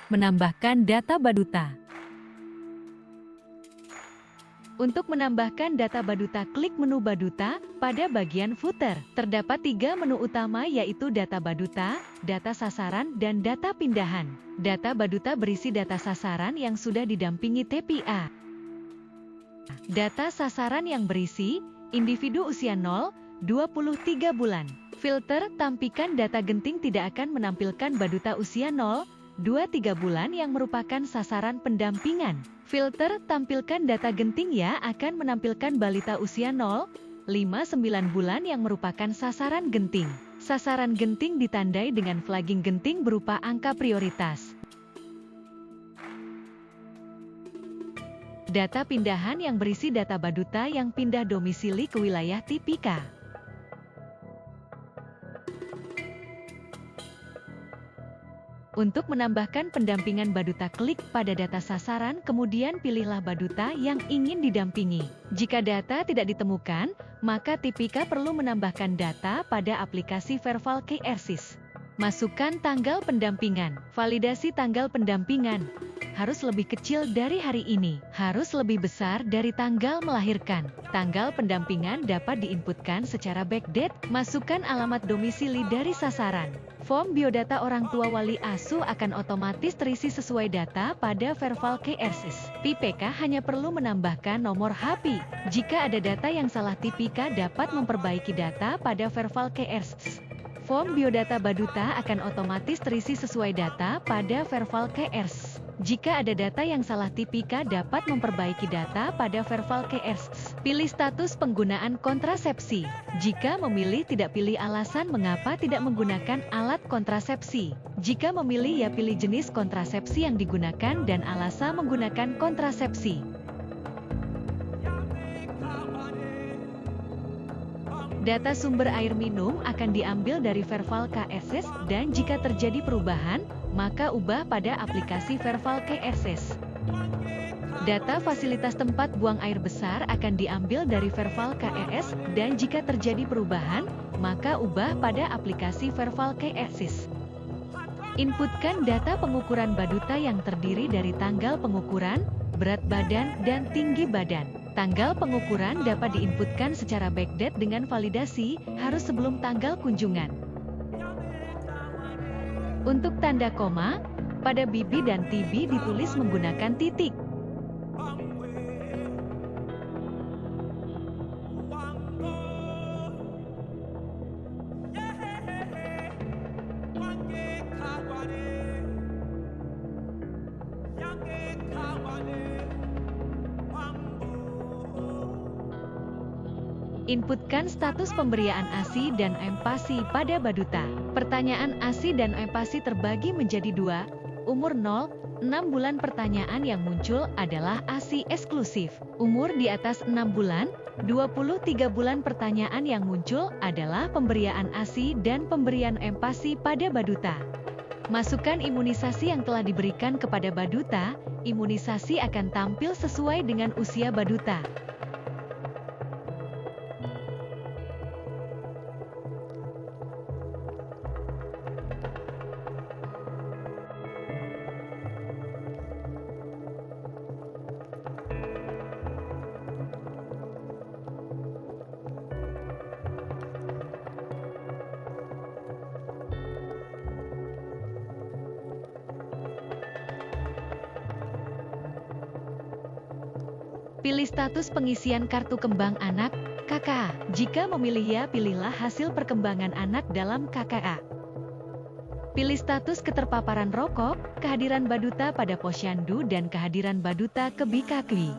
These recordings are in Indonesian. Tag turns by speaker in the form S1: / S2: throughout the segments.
S1: Menambahkan data Baduta.
S2: Untuk menambahkan data Baduta, klik menu Baduta pada bagian footer. Terdapat 3 menu utama yaitu data Baduta, data sasaran, dan data pindahan. Data Baduta berisi data sasaran yang sudah didampingi TPA. Data sasaran yang berisi individu usia 0-23 bulan. Filter tampikan data genting tidak akan menampilkan Baduta usia 0-23 bulan yang merupakan sasaran pendampingan. Filter tampilkan data genting ya akan menampilkan balita usia 0-59 bulan yang merupakan sasaran genting. Sasaran genting ditandai dengan flagging genting berupa angka prioritas. Data pindahan yang berisi data Baduta yang pindah domisili ke wilayah Tipika. Untuk menambahkan pendampingan Baduta, klik pada data sasaran, kemudian pilihlah Baduta yang ingin didampingi. Jika data tidak ditemukan, maka Tipika perlu menambahkan data pada aplikasi Verval KRSIS. Masukkan tanggal pendampingan. Validasi tanggal pendampingan. Harus lebih kecil dari hari ini. Harus lebih besar dari tanggal melahirkan. Tanggal pendampingan dapat diinputkan secara backdate. Masukkan alamat domisili dari sasaran. Form biodata orang tua wali asuh akan otomatis terisi sesuai data pada Verval KRSIS. Tipika hanya perlu menambahkan nomor HP. Jika ada data yang salah, Tipika dapat memperbaiki data pada Verval KRSIS. Form biodata Baduta akan otomatis terisi sesuai data pada Verval KRSIS. Jika ada data yang salah, Tipika dapat memperbaiki data pada Verval KRSIS. Pilih status penggunaan kontrasepsi. Jika memilih tidak, pilih alasan mengapa tidak menggunakan alat kontrasepsi. Jika memilih ya, pilih jenis kontrasepsi yang digunakan dan alasan menggunakan kontrasepsi. Data sumber air minum akan diambil dari Verval KRSIS dan jika terjadi perubahan, maka ubah pada aplikasi Verval KRSIS. Data fasilitas tempat buang air besar akan diambil dari Verval KRS dan jika terjadi perubahan, maka ubah pada aplikasi Verval KRSIS. Inputkan data pengukuran Baduta yang terdiri dari tanggal pengukuran, berat badan, dan tinggi badan. Tanggal pengukuran dapat diinputkan secara backdate dengan validasi, harus sebelum tanggal kunjungan. Untuk tanda koma, pada BB dan TB ditulis menggunakan titik. Inputkan status pemberian ASI dan empasi pada Baduta. Pertanyaan ASI dan empasi terbagi menjadi 2. Umur 0-6 bulan. Pertanyaan yang muncul adalah ASI eksklusif. Umur di atas 6 bulan, 23 bulan. Pertanyaan yang muncul adalah pemberian ASI dan pemberian empasi pada Baduta. Masukkan imunisasi yang telah diberikan kepada Baduta. Imunisasi akan tampil sesuai dengan usia Baduta. Pilih status pengisian kartu kembang anak, KKA. Jika memilih ya, pilihlah hasil perkembangan anak dalam KKA. Pilih status keterpaparan rokok, kehadiran Baduta pada posyandu dan kehadiran Baduta ke BKKWI.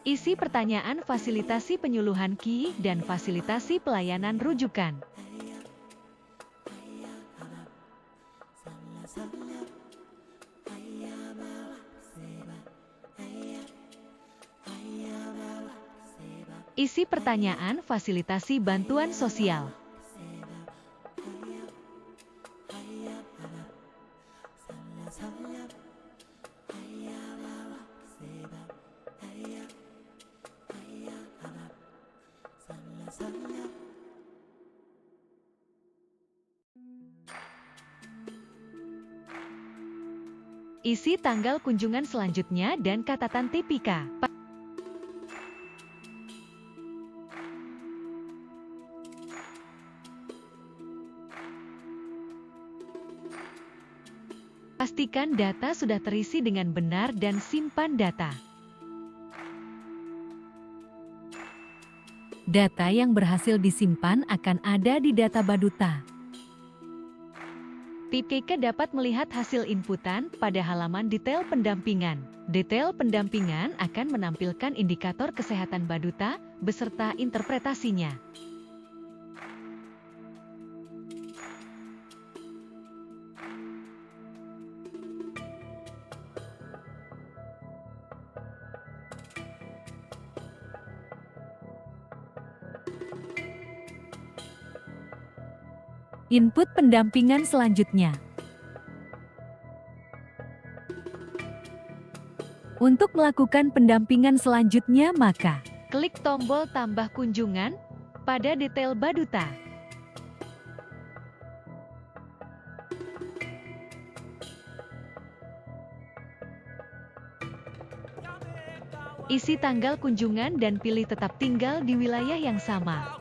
S2: Isi pertanyaan fasilitasi penyuluhan KI dan fasilitasi pelayanan rujukan. Isi pertanyaan fasilitasi bantuan sosial. Isi tanggal kunjungan selanjutnya dan catatan TPK. Pastikan data sudah terisi dengan benar dan simpan data.
S1: Data yang berhasil disimpan akan ada di data Baduta.
S2: TPK dapat melihat hasil inputan pada halaman detail pendampingan. Detail pendampingan akan menampilkan indikator kesehatan Baduta beserta interpretasinya.
S1: Input pendampingan selanjutnya. Untuk melakukan pendampingan selanjutnya maka
S2: Klik tombol tambah kunjungan pada detail Baduta. Isi tanggal kunjungan dan pilih tetap tinggal di wilayah yang sama.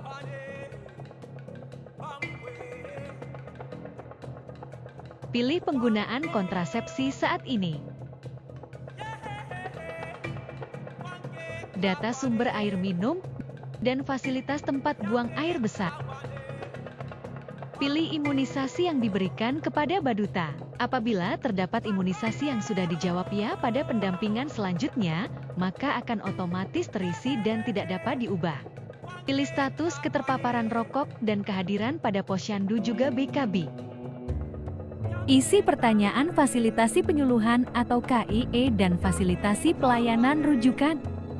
S2: Pilih penggunaan kontrasepsi saat ini. Data sumber air minum dan fasilitas tempat buang air besar. Pilih imunisasi yang diberikan kepada Baduta. Apabila terdapat imunisasi yang sudah dijawab ya pada pendampingan selanjutnya, maka akan otomatis terisi dan tidak dapat diubah. Pilih status keterpaparan rokok dan kehadiran pada posyandu juga BKB.
S1: isi pertanyaan fasilitasi penyuluhan atau KIE dan fasilitasi pelayanan rujukan.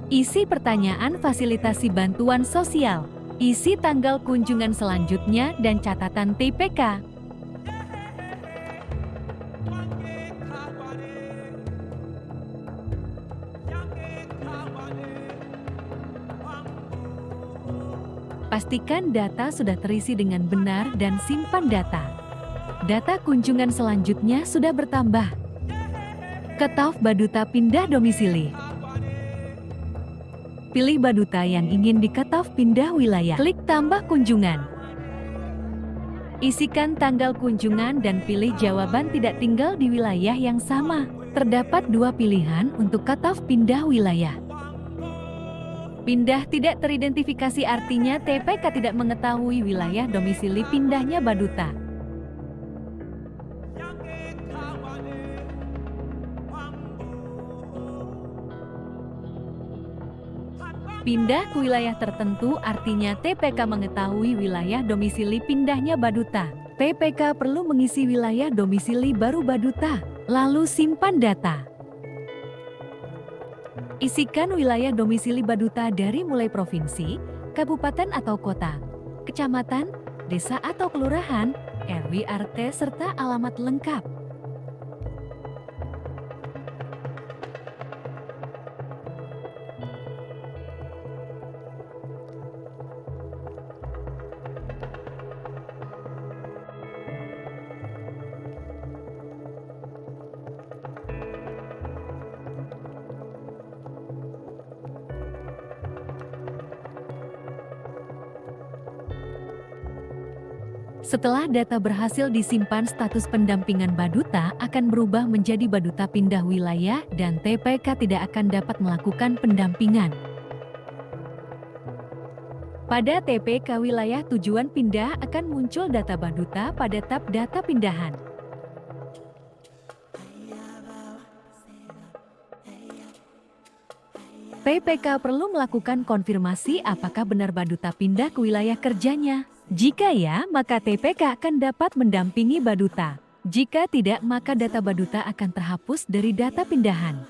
S1: Isi pertanyaan fasilitasi bantuan sosial. Isi tanggal kunjungan selanjutnya dan catatan TPK. Pastikan data sudah terisi dengan benar dan simpan data. Data kunjungan selanjutnya sudah bertambah. Cut-off Baduta pindah domisili. Pilih Baduta yang ingin di cut-off pindah wilayah. Klik tambah kunjungan. Isikan tanggal kunjungan dan pilih jawaban tidak tinggal di wilayah yang sama. Terdapat dua pilihan untuk cut-off pindah wilayah. Pindah tidak teridentifikasi artinya TPK tidak mengetahui wilayah domisili pindahnya Baduta. Pindah ke wilayah tertentu artinya TPK mengetahui wilayah domisili pindahnya Baduta. TPK perlu mengisi wilayah domisili baru Baduta, lalu simpan data. Isikan wilayah domisili Baduta dari mulai provinsi, kabupaten atau kota, kecamatan, desa atau kelurahan, RW RT serta alamat lengkap. Setelah data berhasil disimpan, status pendampingan Baduta akan berubah menjadi Baduta pindah wilayah dan TPK tidak akan dapat melakukan pendampingan. Pada TPK wilayah tujuan pindah akan muncul data Baduta pada tab data pindahan. TPK perlu melakukan konfirmasi apakah benar Baduta pindah ke wilayah kerjanya. Jika ya, maka TPK akan dapat mendampingi Baduta. Jika tidak, maka data Baduta akan terhapus dari data pindahan.